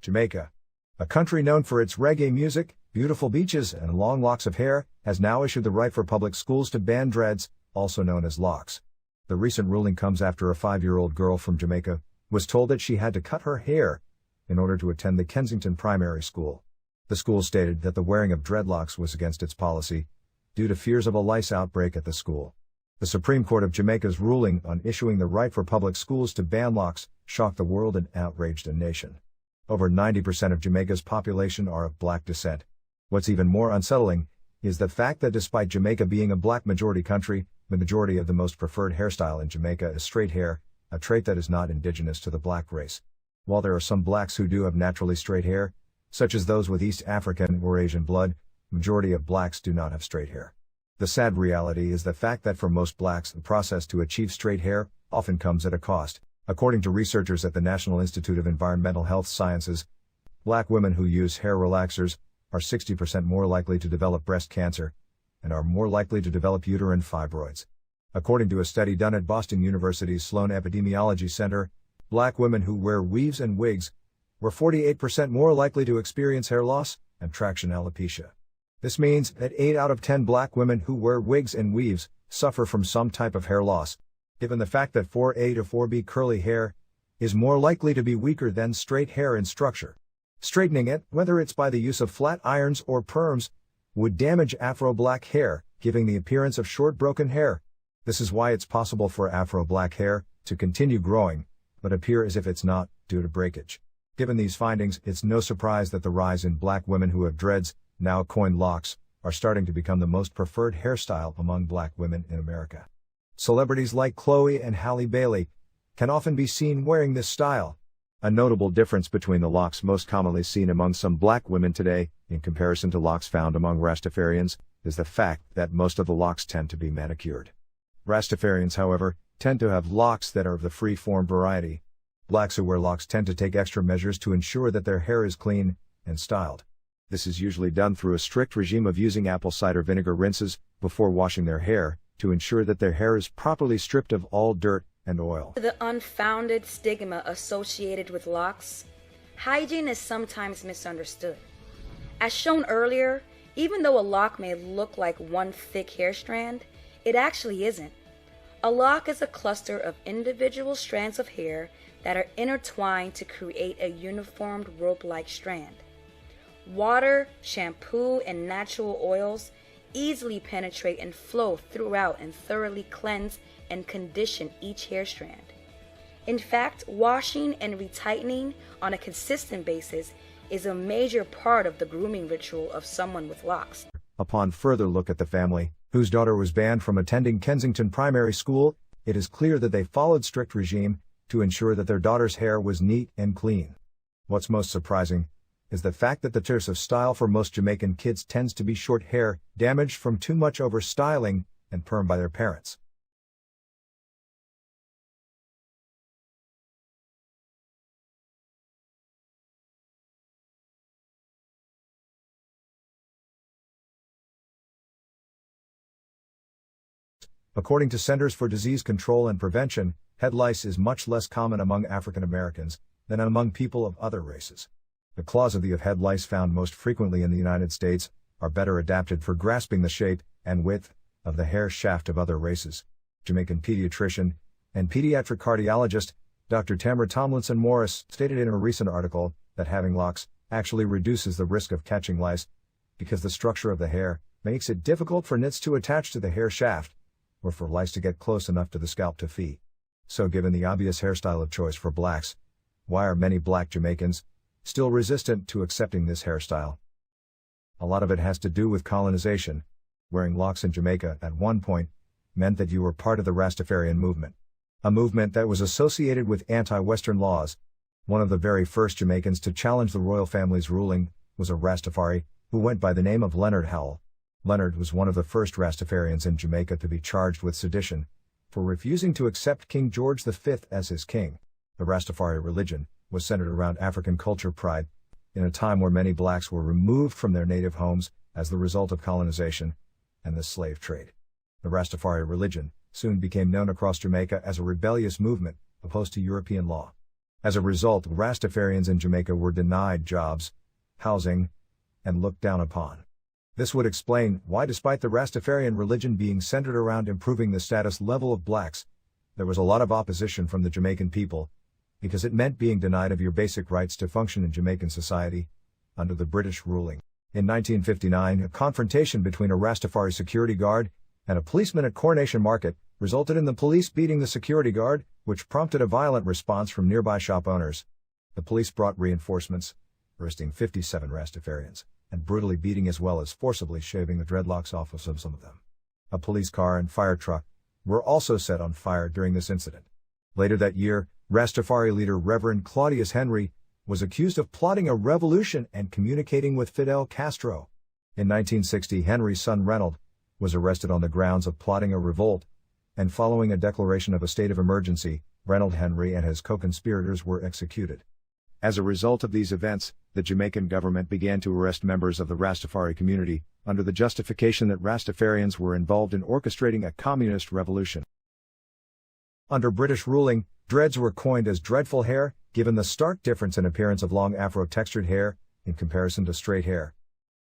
Jamaica, a country known for its reggae music, beautiful beaches, and long locks of hair, has now issued the right for public schools to ban dreads, also known as locks. The recent ruling comes after a 5-year-old girl from Jamaica was told that she had to cut her hair in order to attend the Kensington primary school. The school stated that the wearing of dreadlocks was against its policy, due to fears of a lice outbreak at the school. The Supreme Court of Jamaica's ruling on issuing the right for public schools to ban locks shocked the world and outraged a nation. Over 90% of Jamaica's population are of black descent. What's even more unsettling is the fact that despite Jamaica being a black majority country, the majority of the most preferred hairstyle in Jamaica is straight hair, a trait that is not indigenous to the black race. While there are some blacks who do have naturally straight hair, such as those with East African or Asian blood, majority of blacks do not have straight hair. The sad reality is the fact that for most blacks, the process to achieve straight hair often comes at a cost. According to researchers at the National Institute of Environmental Health Sciences, black women who use hair relaxers are 60% more likely to develop breast cancer and are more likely to develop uterine fibroids. According to a study done at Boston University's Salon Epidemiology Center, black women who wear weaves and wigs were 48% more likely to experience hair loss and traction alopecia. This means that 8 out of 10 black women who wear wigs and weaves suffer from some type of hair loss, given the fact that 4A to 4B curly hair is more likely to be weaker than straight hair in structure. Straightening it, whether it's by the use of flat irons or perms, would damage Afro-black hair, giving the appearance of short broken hair. This is why it's possible for Afro-black hair to continue growing, but appear as if it's not, due to breakage. Given these findings, it's no surprise that the rise in black women who have dreads, now coined locks, are starting to become the most preferred hairstyle among black women in America. Celebrities like Chloe and Halle Bailey can often be seen wearing this style. A notable difference between the locks most commonly seen among some black women today, in comparison to locks found among Rastafarians, is the fact that most of the locks tend to be manicured. Rastafarians, however, tend to have locks that are of the free-form variety. Blacks who wear locks tend to take extra measures to ensure that their hair is clean and styled. This is usually done through a strict regime of using apple cider vinegar rinses before washing their hair, to ensure that their hair is properly stripped of all dirt and oil. The unfounded stigma associated with locks, hygiene is sometimes misunderstood. As shown earlier, even though a lock may look like one thick hair strand, it actually isn't. A lock is a cluster of individual strands of hair that are intertwined to create a uniformed rope-like strand. Water, shampoo, and natural oils easily penetrate and flow throughout and thoroughly cleanse and condition each hair strand. In fact, washing and retightening on a consistent basis is a major part of the grooming ritual of someone with locks. Upon further look at the family, whose daughter was banned from attending Kensington Primary School, it is clear that they followed strict regime to ensure that their daughter's hair was neat and clean. What's most surprising is the fact that the choice of style for most Jamaican kids tends to be short hair, damaged from too much over-styling and perm by their parents. According to Centers for Disease Control and Prevention, head lice is much less common among African Americans than among people of other races. The claws of the head lice found most frequently in the United States are better adapted for grasping the shape and width of the hair shaft of other races. Jamaican pediatrician and pediatric cardiologist Dr. Tamara Tomlinson Morris stated in a recent article that having locks actually reduces the risk of catching lice because the structure of the hair makes it difficult for nits to attach to the hair shaft or for lice to get close enough to the scalp to feed. So given the obvious hairstyle of choice for blacks, why are many black Jamaicans still resistant to accepting this hairstyle? A lot of it has to do with colonization. Wearing locks in Jamaica at one point meant that you were part of the Rastafarian movement, a movement that was associated with anti-Western laws. One of the very first Jamaicans to challenge the royal family's ruling was a Rastafari who went by the name of Leonard Howell. Leonard was one of the first Rastafarians in Jamaica to be charged with sedition for refusing to accept King George V as his king. The Rastafari religion was centered around African culture pride, in a time where many blacks were removed from their native homes as the result of colonization and the slave trade. The Rastafari religion soon became known across Jamaica as a rebellious movement opposed to European law. As a result, Rastafarians in Jamaica were denied jobs, housing, and looked down upon. This would explain why, despite the Rastafarian religion being centered around improving the status level of blacks, there was a lot of opposition from the Jamaican people, because it meant being denied of your basic rights to function in Jamaican society under the British ruling. In 1959, a confrontation between a Rastafari security guard and a policeman at Coronation Market resulted in the police beating the security guard, which prompted a violent response from nearby shop owners. The police brought reinforcements, arresting 57 Rastafarians, and brutally beating as well as forcibly shaving the dreadlocks off of some of them. A police car and fire truck were also set on fire during this incident. Later that year, Rastafari leader Reverend Claudius Henry was accused of plotting a revolution and communicating with Fidel Castro. In 1960, Henry's son Reynold was arrested on the grounds of plotting a revolt, and following a declaration of a state of emergency, Reynold Henry and his co-conspirators were executed. As a result of these events, the Jamaican government began to arrest members of the Rastafari community, under the justification that Rastafarians were involved in orchestrating a communist revolution. Under British ruling, dreads were coined as dreadful hair, given the stark difference in appearance of long afro-textured hair, in comparison to straight hair.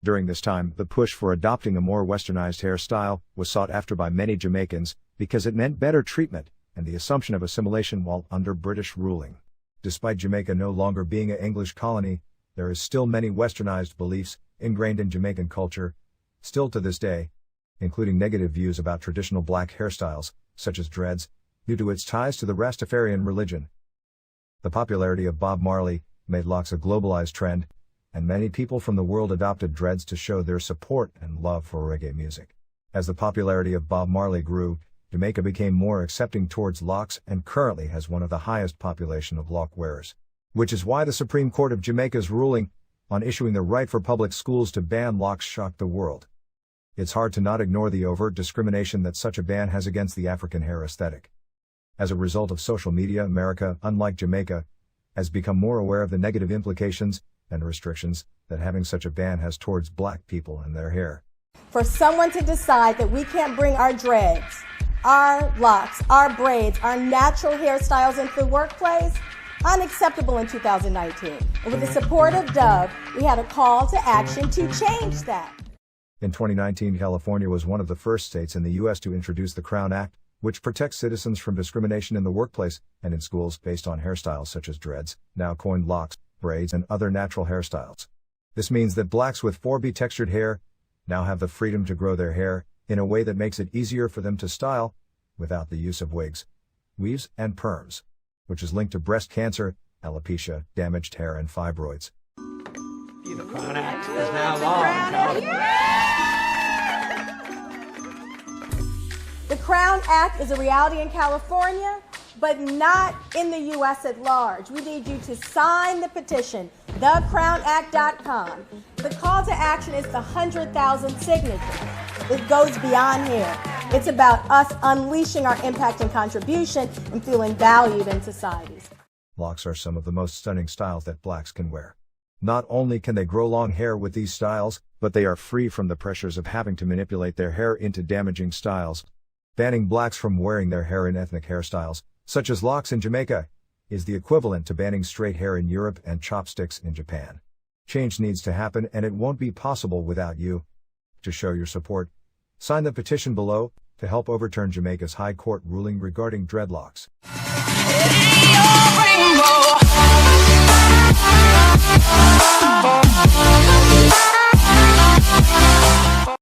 During this time, the push for adopting a more westernized hairstyle was sought after by many Jamaicans, because it meant better treatment, and the assumption of assimilation while under British ruling. Despite Jamaica no longer being an English colony, there is still many westernized beliefs, ingrained in Jamaican culture, still to this day, including negative views about traditional black hairstyles, such as dreads, due to its ties to the Rastafarian religion. The popularity of Bob Marley made locks a globalized trend, and many people from the world adopted dreads to show their support and love for reggae music. As the popularity of Bob Marley grew, Jamaica became more accepting towards locks and currently has one of the highest population of lock wearers. Which is why the Supreme Court of Jamaica's ruling on issuing the right for public schools to ban locks shocked the world. It's hard to not ignore the overt discrimination that such a ban has against the African hair aesthetic. As a result of social media, America, unlike Jamaica, has become more aware of the negative implications and restrictions that having such a ban has towards black people and their hair. For someone to decide that we can't bring our dreads, our locks, our braids, our natural hairstyles into the workplace, unacceptable in 2019. And with the support of Dove, we had a call to action to change that. In 2019, California was one of the first states in the U.S. to introduce the Crown Act, which protects citizens from discrimination in the workplace and in schools based on hairstyles such as dreads, now coined locks, braids, and other natural hairstyles. This means that blacks with 4B textured hair now have the freedom to grow their hair in a way that makes it easier for them to style without the use of wigs, weaves, and perms, which is linked to breast cancer, alopecia, damaged hair, and fibroids. The Crown Act is now law. The Crown Act is a reality in California, but not in the U.S. at large. We need you to sign the petition, thecrownact.com. The call to action is the 100,000 signatures. It goes beyond here. It's about us unleashing our impact and contribution and feeling valued in societies. Locks are some of the most stunning styles that blacks can wear. Not only can they grow long hair with these styles, but they are free from the pressures of having to manipulate their hair into damaging styles. Banning blacks from wearing their hair in ethnic hairstyles, such as locks in Jamaica, is the equivalent to banning straight hair in Europe and chopsticks in Japan. Change needs to happen, and it won't be possible without you. To show your support, sign the petition below to help overturn Jamaica's High Court ruling regarding dreadlocks.